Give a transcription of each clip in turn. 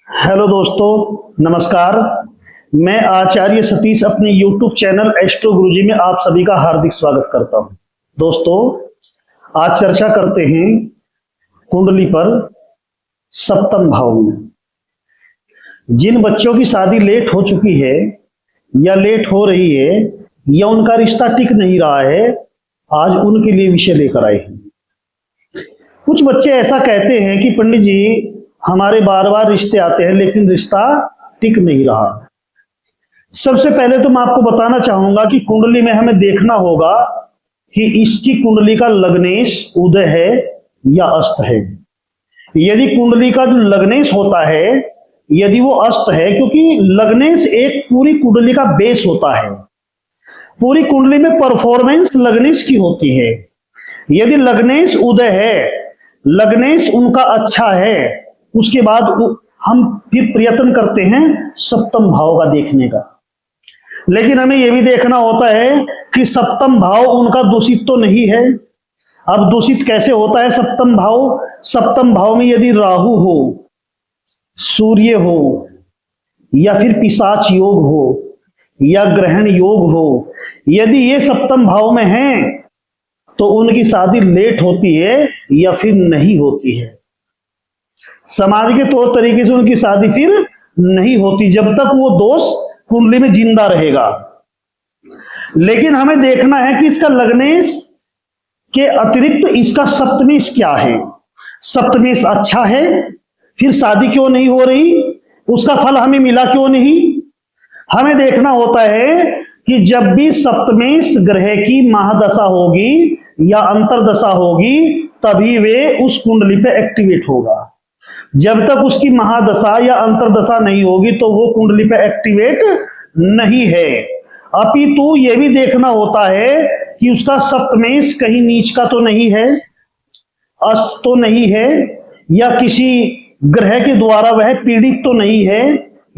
Hello दोस्तों, नमस्कार। मैं आचार्य सतीश अपने YouTube चैनल एस्ट्रो गुरुजी में आप सभी का हार्दिक स्वागत करता हूं। दोस्तों, आज चर्चा करते हैं कुंडली पर सप्तम भाव में। जिन बच्चों की शादी लेट हो चुकी है या लेट हो रही है या उनका रिश्ता टिक नहीं रहा है, आज उनके लिए विषय लेकर आए हैं। कुछ बच्चे ऐसा कहते हैं कि पंडित जी, हमारे बार बार रिश्ते आते हैं लेकिन रिश्ता टिक नहीं रहा। सबसे पहले तो मैं आपको बताना चाहूंगा कि कुंडली में हमें देखना होगा कि इसकी कुंडली का लग्नेश उदय है या अस्त है। यदि कुंडली का जो लग्नेश होता है, यदि वो अस्त है, क्योंकि लग्नेश एक पूरी कुंडली का बेस होता है। पूरी कुंडली में परफॉर्मेंस लग्नेश की होती है। यदि लग्नेश उदय है, लग्नेश उनका अच्छा है, उसके बाद हम फिर प्रयत्न करते हैं सप्तम भाव का देखने का। लेकिन हमें यह भी देखना होता है कि सप्तम भाव उनका दूषित तो नहीं है। अब दूषित कैसे होता है सप्तम भाव? सप्तम भाव में यदि राहु हो, सूर्य हो, या फिर पिशाच योग हो, या ग्रहण योग हो, यदि ये सप्तम भाव में हैं तो उनकी शादी लेट होती है या फिर नहीं होती है। समाज के तौर तरीके से उनकी शादी फिर नहीं होती जब तक वो दोष कुंडली में जिंदा रहेगा। लेकिन हमें देखना है कि इसका लग्नेश के अतिरिक्त इसका सप्तमेश क्या है। सप्तमेश अच्छा है, फिर शादी क्यों नहीं हो रही, उसका फल हमें मिला क्यों नहीं। हमें देखना होता है कि जब भी सप्तमेश ग्रह की महादशा होगी या अंतरदशा होगी, तभी वे उस कुंडली पे एक्टिवेट होगा। जब तक उसकी महादशा या अंतरदशा नहीं होगी तो वो कुंडली पे एक्टिवेट नहीं है। अपितु यह भी देखना होता है कि उसका सप्तमेश कहीं नीच का तो नहीं है, अस्त तो नहीं है, या किसी ग्रह के द्वारा वह पीड़ित तो नहीं है,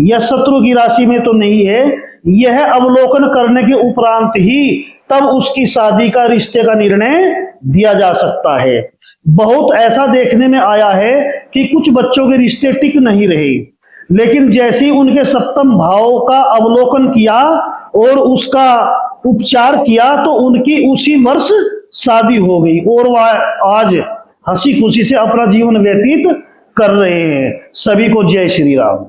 या शत्रु की राशि में तो नहीं है। यह अवलोकन करने के उपरांत ही तब उसकी शादी का, रिश्ते का निर्णय दिया जा सकता है। बहुत ऐसा देखने में आया है कि कुछ बच्चों के रिश्ते टिक नहीं रहे, लेकिन जैसे ही उनके सप्तम भाव का अवलोकन किया और उसका उपचार किया तो उनकी उसी वर्ष शादी हो गई और वह आज हंसी खुशी से अपना जीवन व्यतीत कर रहे हैं। सभी को जय श्री राम।